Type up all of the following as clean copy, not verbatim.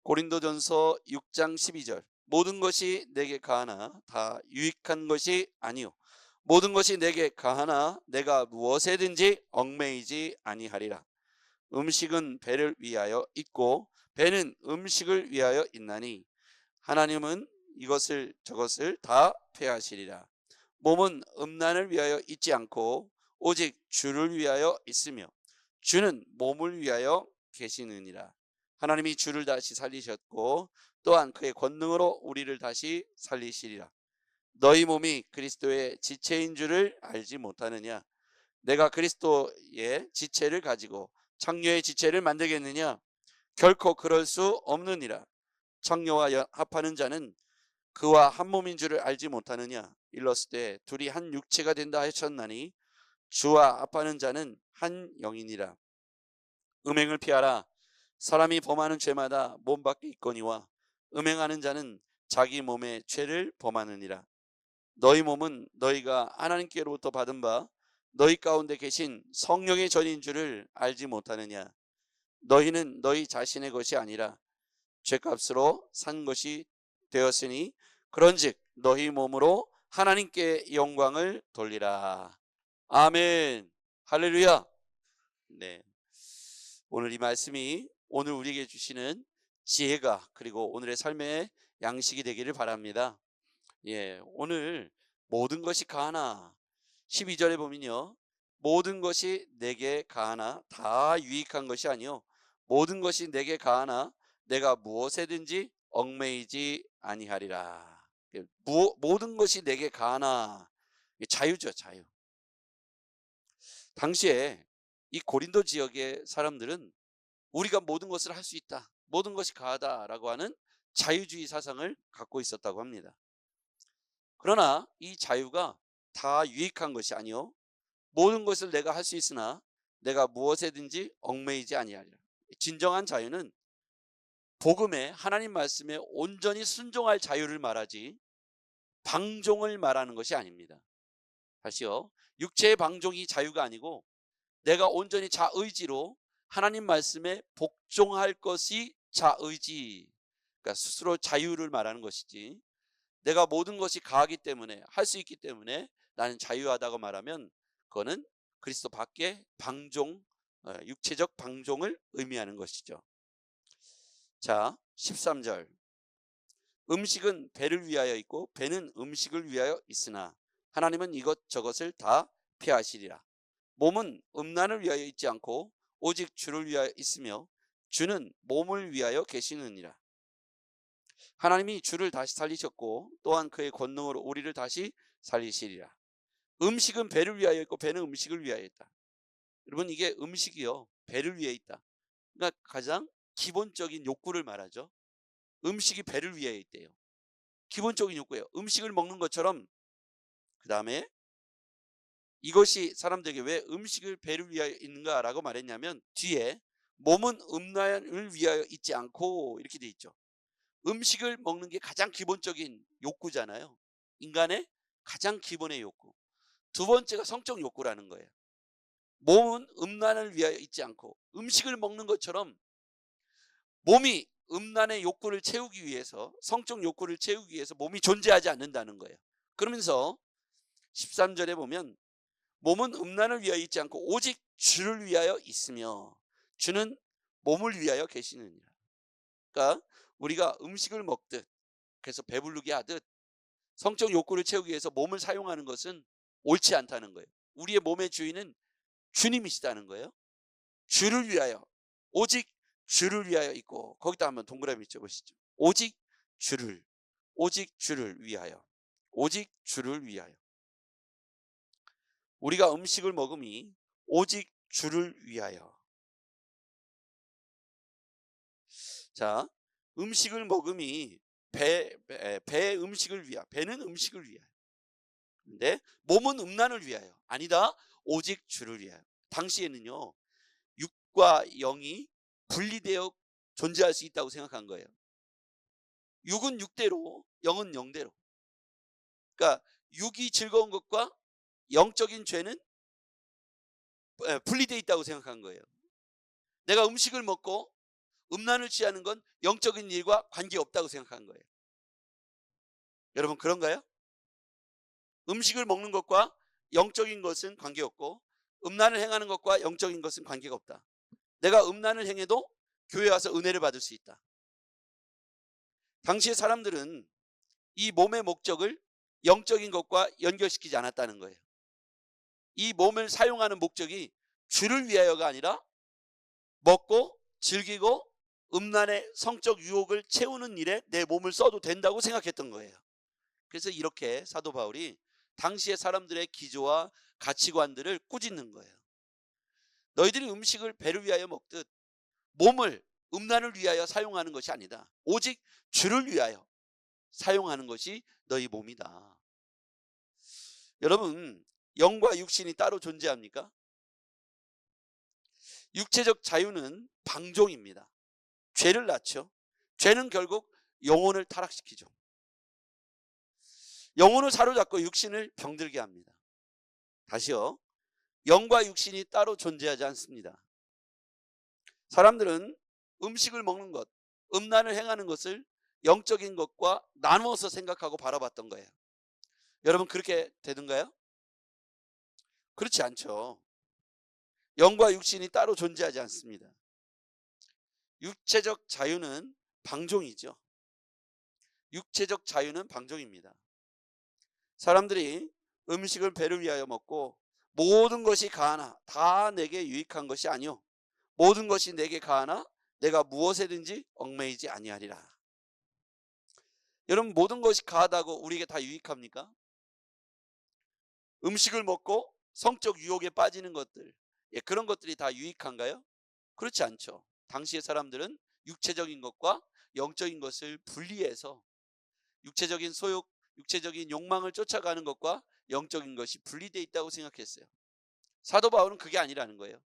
고린도전서 6장 12절. 모든 것이 내게 가하나 다 유익한 것이 아니요 모든 것이 내게 가하나 내가 무엇에든지 얽매이지 아니하리라. 음식은 배를 위하여 있고 배는 음식을 위하여 있나니 하나님은 이것을 저것을 다 폐하시리라. 몸은 음란을 위하여 있지 않고 오직 주를 위하여 있으며 주는 몸을 위하여 계시느니라. 하나님이 주를 다시 살리셨고 또한 그의 권능으로 우리를 다시 살리시리라. 너희 몸이 그리스도의 지체인 줄을 알지 못하느냐? 내가 그리스도의 지체를 가지고 창녀의 지체를 만들겠느냐? 결코 그럴 수 없느니라. 창녀와 합하는 자는 그와 한 몸인 줄을 알지 못하느냐? 일렀을 때 둘이 한 육체가 된다 하셨나니 주와 합하는 자는 한 영이니라. 음행을 피하라. 사람이 범하는 죄마다 몸 밖에 있거니와 음행하는 자는 자기 몸의 죄를 범하느니라. 너희 몸은 너희가 하나님께로부터 받은 바 너희 가운데 계신 성령의 전인 줄을 알지 못하느냐? 너희는 너희 자신의 것이 아니라 죄값으로 산 것이 되었으니 그런즉 너희 몸으로 하나님께 영광을 돌리라. 아멘. 할렐루야. 네. 오늘 이 말씀이 오늘 우리에게 주시는 지혜가 그리고 오늘의 삶의 양식이 되기를 바랍니다. 오늘 모든 것이 가하나 12절에 보면요. 모든 것이 내게 가하나 다 유익한 것이 아니요 모든 것이 내게 가하나 내가 무엇에든지 얽매이지 아니하리라. 모든 것이 내게 가하나 자유죠, 자유. 당시에 이 고린도 지역의 사람들은 우리가 모든 것을 할 수 있다, 모든 것이 가하다라고 하는 자유주의 사상을 갖고 있었다고 합니다. 그러나 이 자유가 다 유익한 것이 아니요 모든 것을 내가 할 수 있으나 내가 무엇에든지 얽매이지 아니하리라. 진정한 자유는 복음에 하나님 말씀에 온전히 순종할 자유를 말하지 방종을 말하는 것이 아닙니다. 다시요. 육체의 방종이 자유가 아니고 내가 온전히 자의지로 하나님 말씀에 복종할 것이 자의지, 그러니까 스스로 자유를 말하는 것이지, 내가 모든 것이 가하기 때문에 할 수 있기 때문에 나는 자유하다고 말하면 그거는 그리스도 밖에 방종, 육체적 방종을 의미하는 것이죠. 자, 13절. 음식은 배를 위하여 있고 배는 음식을 위하여 있으나 하나님은 이것저것을 다 피하시리라. 몸은 음란을 위하여 있지 않고 오직 주를 위하여 있으며 주는 몸을 위하여 계시느니라. 하나님이 주를 다시 살리셨고 또한 그의 권능으로 우리를 다시 살리시리라. 음식은 배를 위하여 있고 배는 음식을 위하여 있다. 여러분, 이게 음식이요 배를 위해 있다. 그러니까 가장 기본적인 욕구를 말하죠. 음식이 배를 위하여 있대요. 기본적인 욕구예요. 음식을 먹는 것처럼. 그 다음에 이것이 사람들에게 왜 음식을 배를 위하여 있는가라고 말했냐면 뒤에 몸은 음란을 위하여 있지 않고 이렇게 돼 있죠. 음식을 먹는 게 가장 기본적인 욕구잖아요. 인간의 가장 기본의 욕구. 두 번째가 성적 욕구라는 거예요. 몸은 음란을 위하여 있지 않고 음식을 먹는 것처럼 몸이 음란의 욕구를 채우기 위해서, 성적 욕구를 채우기 위해서 몸이 존재하지 않는다는 거예요. 그러면서 13절에 보면 몸은 음란을 위하여 있지 않고 오직 주를 위하여 있으며 주는 몸을 위하여 계시느니라. 그러니까 우리가 음식을 먹듯 그래서 배부르게 하듯 성적 욕구를 채우기 위해서 몸을 사용하는 것은 옳지 않다는 거예요. 우리의 몸의 주인은 주님이시다는 거예요. 주를 위하여, 오직 주를 위하여 있고, 거기다 한번 동그라미 쳐보시죠. 오직 주를 위하여, 오직 주를 위하여. 우리가 음식을 먹음이 오직 주를 위하여. 자, 음식을 먹음이 배 음식을 위하여, 배는 음식을 위하여. 근데 몸은 음란을 위하여. 아니다, 오직 주를 위하여. 당시에는요 육과 영이 분리되어 존재할 수 있다고 생각한 거예요. 육은 육대로 영은 영대로. 그러니까 육이 즐거운 것과 영적인 죄는 분리되어 있다고 생각한 거예요. 내가 음식을 먹고 음란을 취하는 건 영적인 일과 관계없다고 생각한 거예요. 여러분 그런가요? 음식을 먹는 것과 영적인 것은 관계없고 음란을 행하는 것과 영적인 것은 관계가 없다. 내가 음란을 행해도 교회 와서 은혜를 받을 수 있다. 당시의 사람들은 이 몸의 목적을 영적인 것과 연결시키지 않았다는 거예요. 이 몸을 사용하는 목적이 주를 위하여가 아니라 먹고 즐기고 음란의 성적 유혹을 채우는 일에 내 몸을 써도 된다고 생각했던 거예요. 그래서 이렇게 사도 바울이 당시의 사람들의 기조와 가치관들을 꾸짖는 거예요. 너희들이 음식을 배를 위하여 먹듯 몸을 음란을 위하여 사용하는 것이 아니다. 오직 주를 위하여 사용하는 것이 너희 몸이다. 여러분, 영과 육신이 따로 존재합니까? 육체적 자유는 방종입니다. 죄를 낳죠. 죄는 결국 영혼을 타락시키죠. 영혼을 사로잡고 육신을 병들게 합니다. 다시요. 영과 육신이 따로 존재하지 않습니다. 사람들은 음식을 먹는 것, 음란을 행하는 것을 영적인 것과 나누어서 생각하고 바라봤던 거예요. 여러분 그렇게 되는가요? 그렇지 않죠. 영과 육신이 따로 존재하지 않습니다. 육체적 자유는 방종이죠. 육체적 자유는 방종입니다. 사람들이 음식을 배를 위하여 먹고 모든 것이 가하나 다 내게 유익한 것이 아니요 모든 것이 내게 가하나 내가 무엇에든지 얽매이지 아니하리라. 여러분 모든 것이 가하다고 우리에게 다 유익합니까? 음식을 먹고 성적 유혹에 빠지는 것들, 그런 것들이 다 유익한가요? 그렇지 않죠. 당시의 사람들은 육체적인 것과 영적인 것을 분리해서 육체적인 소욕, 육체적인 욕망을 쫓아가는 것과 영적인 것이 분리되어 있다고 생각했어요. 사도 바울은 그게 아니라는 거예요.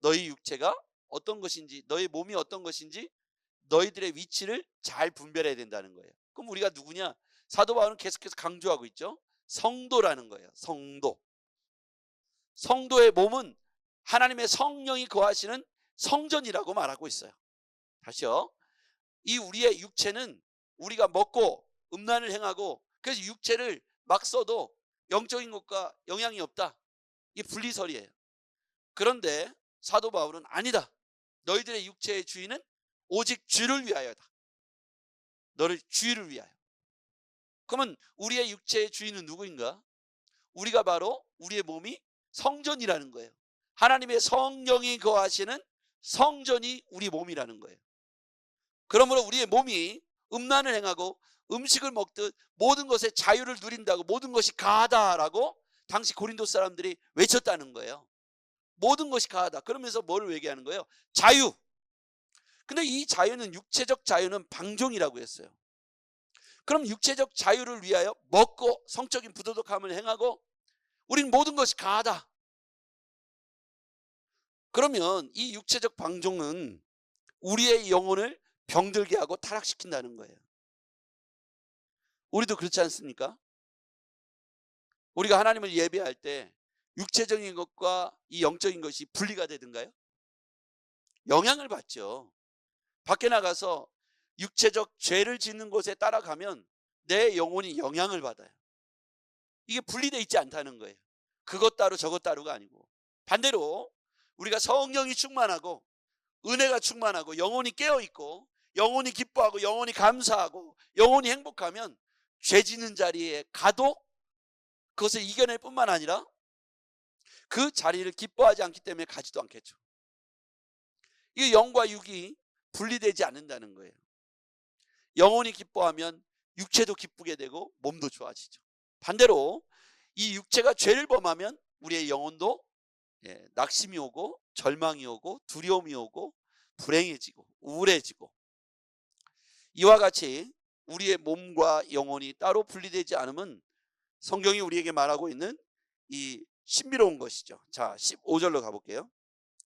너희 육체가 어떤 것인지, 너희 몸이 어떤 것인지 너희들의 위치를 잘 분별해야 된다는 거예요. 그럼 우리가 누구냐? 사도 바울은 계속해서 강조하고 있죠. 성도라는 거예요. 성도. 성도의 몸은 하나님의 성령이 거하시는 성전이라고 말하고 있어요. 다시요. 이 우리의 육체는 우리가 먹고 음란을 행하고 그래서 육체를 막 써도 영적인 것과 영향이 없다. 이게 분리설이에요. 그런데 사도 바울은 아니다. 너희들의 육체의 주인은 오직 주를 위하여다. 너를 주를 위하여. 그러면 우리의 육체의 주인은 누구인가? 우리가 바로 우리의 몸이 성전이라는 거예요. 하나님의 성령이 거하시는 성전이 우리 몸이라는 거예요. 그러므로 우리의 몸이 음란을 행하고 음식을 먹듯 모든 것에 자유를 누린다고 모든 것이 가하다라고 당시 고린도 사람들이 외쳤다는 거예요. 모든 것이 가하다. 그러면서 뭐를 얘기하는 거예요? 자유. 근데 이 자유는 육체적 자유는 방종이라고 했어요. 그럼 육체적 자유를 위하여 먹고 성적인 부도덕함을 행하고 우린 모든 것이 가하다. 그러면 이 육체적 방종은 우리의 영혼을 병들게 하고 타락시킨다는 거예요. 우리도 그렇지 않습니까? 우리가 하나님을 예배할 때 육체적인 것과 이 영적인 것이 분리가 되든가요? 영향을 받죠. 밖에 나가서 육체적 죄를 짓는 곳에 따라가면 내 영혼이 영향을 받아요. 이게 분리되어 있지 않다는 거예요. 그것 따로 저것 따로가 아니고 반대로 우리가 성령이 충만하고 은혜가 충만하고 영혼이 깨어있고 영혼이 기뻐하고 영혼이 감사하고 영혼이 행복하면 죄 짓는 자리에 가도 그것을 이겨낼 뿐만 아니라 그 자리를 기뻐하지 않기 때문에 가지도 않겠죠. 이 영과 육이 분리되지 않는다는 거예요. 영혼이 기뻐하면 육체도 기쁘게 되고 몸도 좋아지죠. 반대로 이 육체가 죄를 범하면 우리의 영혼도 낙심이 오고 절망이 오고 두려움이 오고 불행해지고 우울해지고 이와 같이 우리의 몸과 영혼이 따로 분리되지 않으면 성경이 우리에게 말하고 있는 이 신비로운 것이죠. 자, 15절로 가볼게요.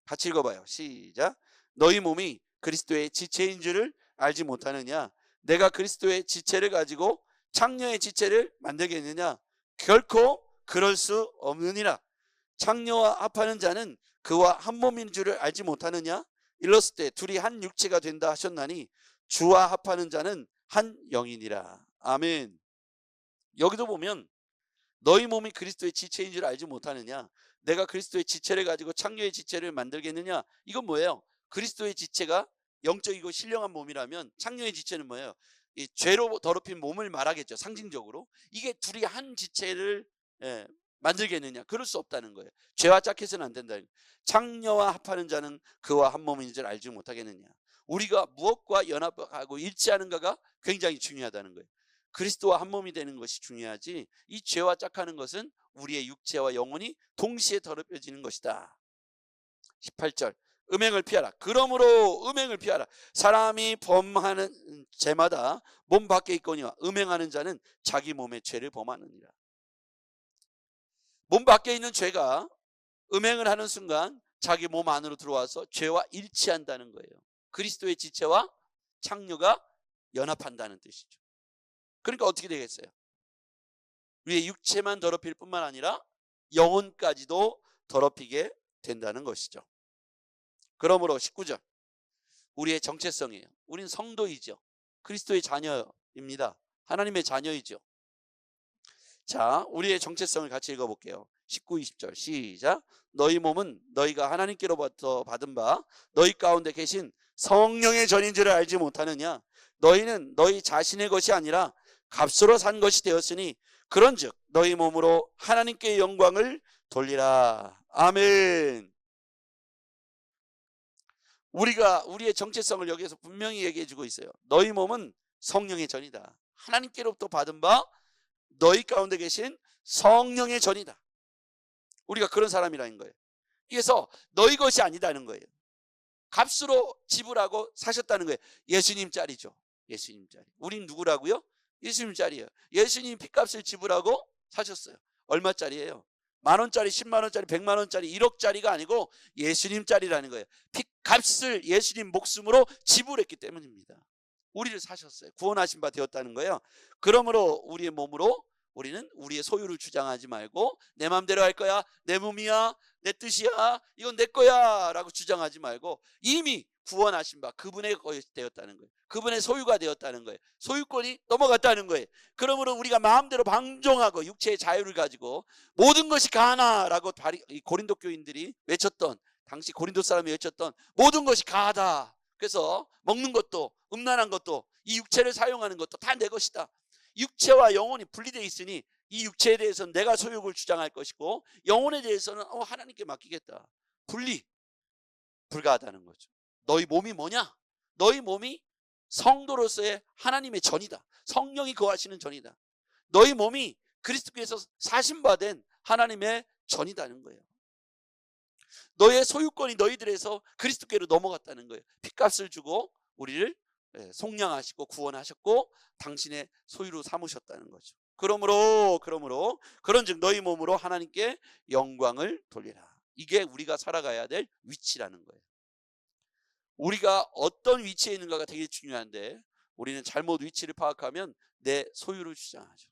같이 읽어봐요. 시작. 너희 몸이 그리스도의 지체인 줄을 알지 못하느냐? 내가 그리스도의 지체를 가지고 창녀의 지체를 만들겠느냐? 결코 그럴 수 없느니라. 창녀와 합하는 자는 그와 한 몸인 줄을 알지 못하느냐? 일렀을 때 둘이 한 육체가 된다 하셨나니 주와 합하는 자는 한 영이니라. 아멘. 여기도 보면 너희 몸이 그리스도의 지체인 줄 알지 못하느냐? 내가 그리스도의 지체를 가지고 창녀의 지체를 만들겠느냐? 이건 뭐예요? 그리스도의 지체가 영적이고 신령한 몸이라면 창녀의 지체는 뭐예요? 이 죄로 더럽힌 몸을 말하겠죠. 상징적으로. 이게 둘이 한 지체를 만들겠느냐? 그럴 수 없다는 거예요. 죄와 짝해서는 안 된다는 거예요. 창녀와 합하는 자는 그와 한 몸인 줄 알지 못하겠느냐? 우리가 무엇과 연합하고 일치하는가가 굉장히 중요하다는 거예요. 그리스도와 한 몸이 되는 것이 중요하지, 이 죄와 짝하는 것은 우리의 육체와 영혼이 동시에 더럽혀지는 것이다. 18절, 음행을 피하라. 그러므로 음행을 피하라. 사람이 범하는 죄마다 몸 밖에 있거니와 음행하는 자는 자기 몸의 죄를 범하느니라. 몸 밖에 있는 죄가 음행을 하는 순간 자기 몸 안으로 들어와서 죄와 일치한다는 거예요. 그리스도의 지체와 창녀가 연합한다는 뜻이죠. 그러니까 어떻게 되겠어요? 우리의 육체만 더럽힐 뿐만 아니라 영혼까지도 더럽히게 된다는 것이죠. 그러므로 19절, 우리의 정체성이에요. 우린 성도이죠. 그리스도의 자녀입니다. 하나님의 자녀이죠. 자, 우리의 정체성을 같이 읽어볼게요. 19, 20절 시작. 너희 몸은 너희가 하나님께로부터 받은 바 너희 가운데 계신 성령의 전인 줄을 알지 못하느냐? 너희는 너희 자신의 것이 아니라 값으로 산 것이 되었으니 그런즉 너희 몸으로 하나님께 영광을 돌리라. 아멘. 우리의 정체성을 여기에서 분명히 얘기해 주고 있어요. 너희 몸은 성령의 전이다. 하나님께로부터 받은 바 너희 가운데 계신 성령의 전이다. 우리가 그런 사람이라는 거예요. 그래서 너희 것이 아니다는 거예요. 값으로 지불하고 사셨다는 거예요. 예수님 짤이죠. 예수님 짤이. 우린 누구라고요? 예수님 짤이에요. 예수님 핏값을 지불하고 사셨어요. 얼마짜리예요? 10,000원짜리, 100,000원짜리, 100만원짜리, 1억짜리가 아니고 예수님 짤이라는 거예요. 핏값을 예수님 목숨으로 지불했기 때문입니다. 우리를 사셨어요. 구원하신 바 되었다는 거예요. 그러므로 우리의 몸으로 우리는 우리의 소유를 주장하지 말고 내 마음대로 할 거야, 내 몸이야, 내 뜻이야, 이건 내 거야 라고 주장하지 말고 이미 구원하신 바 그분의 것이 되었다는 거예요. 그분의 소유가 되었다는 거예요. 소유권이 넘어갔다는 거예요. 그러므로 우리가 마음대로 방종하고 육체의 자유를 가지고 모든 것이 가하나라고 고린도 교인들이 외쳤던, 당시 고린도 사람이 외쳤던 모든 것이 가하다. 그래서 먹는 것도 음란한 것도 이 육체를 사용하는 것도 다 내 것이다. 육체와 영혼이 분리되어 있으니 이 육체에 대해서는 내가 소유를 주장할 것이고 영혼에 대해서는 하나님께 맡기겠다. 불가하다는 거죠. 너희 몸이 뭐냐? 너희 몸이 성도로서의 하나님의 전이다. 성령이 거하시는 전이다. 너희 몸이 그리스도께서 사신받은 하나님의 전이다는 거예요. 너의 소유권이 너희들에서 그리스도께로 넘어갔다는 거예요. 핏값을 주고 우리를 속량하시고 구원하셨고 당신의 소유로 삼으셨다는 거죠. 그러므로 그런즉 너희 몸으로 하나님께 영광을 돌리라. 이게 우리가 살아가야 될 위치라는 거예요. 우리가 어떤 위치에 있는가가 되게 중요한데 우리는 잘못 위치를 파악하면 내 소유를 주장하죠.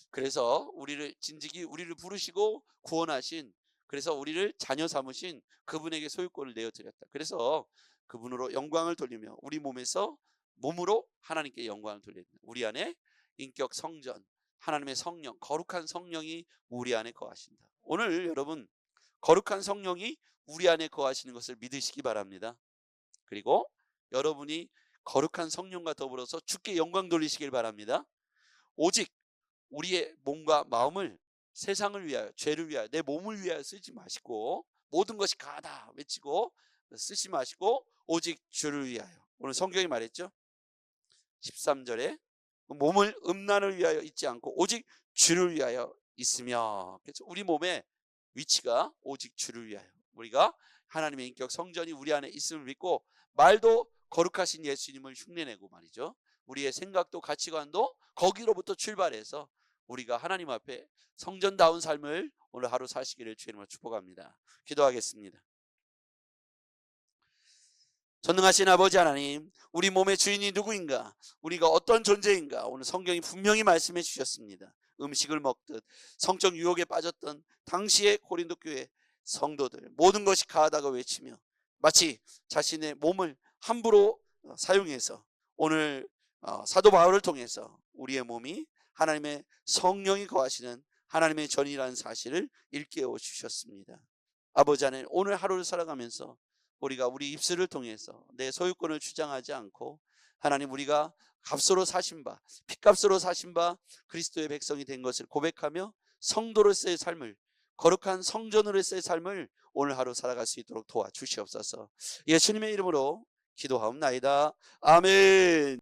그래서 진직이 우리를 부르시고 구원하신, 그래서 우리를 자녀 삼으신 그분에게 소유권을 내어드렸다. 그래서 그분으로 영광을 돌리며 우리 몸으로 하나님께 영광을 돌립니다. 우리 안에 인격 성전, 하나님의 성령, 거룩한 성령이 우리 안에 거하신다. 오늘 여러분 거룩한 성령이 우리 안에 거하시는 것을 믿으시기 바랍니다. 그리고 여러분이 거룩한 성령과 더불어서 주께 영광 돌리시길 바랍니다. 오직 우리의 몸과 마음을 세상을 위하여, 죄를 위하여, 내 몸을 위하여 쓰지 마시고 모든 것이 가다 외치고 쓰지 마시고 오직 주를 위하여. 오늘 성경이 말했죠. 13절에 몸을 음란을 위하여 있지 않고 오직 주를 위하여 있으며, 그래서 우리 몸의 위치가 오직 주를 위하여, 우리가 하나님의 인격 성전이 우리 안에 있음을 믿고 말도 거룩하신 예수님을 흉내내고 말이죠. 우리의 생각도 가치관도 거기로부터 출발해서 우리가 하나님 앞에 성전다운 삶을 오늘 하루 사시기를 주님으로 축복합니다. 기도하겠습니다. 전능하신 아버지 하나님, 우리 몸의 주인이 누구인가, 우리가 어떤 존재인가 오늘 성경이 분명히 말씀해 주셨습니다. 음식을 먹듯 성적 유혹에 빠졌던 당시의 고린도 교회 성도들 모든 것이 가하다고 외치며 마치 자신의 몸을 함부로 사용해서 오늘 사도 바울을 통해서 우리의 몸이 하나님의 성령이 거하시는 하나님의 전이라는 사실을 일깨워 주셨습니다. 아버지 하나님, 오늘 하루를 살아가면서 우리가 우리 입술을 통해서 내 소유권을 주장하지 않고 하나님, 우리가 값으로 사신 바, 핏값으로 사신 바 그리스도의 백성이 된 것을 고백하며 성도로서의 삶을, 거룩한 성전으로서의 삶을 오늘 하루 살아갈 수 있도록 도와주시옵소서. 예수님의 이름으로 기도하옵나이다. 아멘.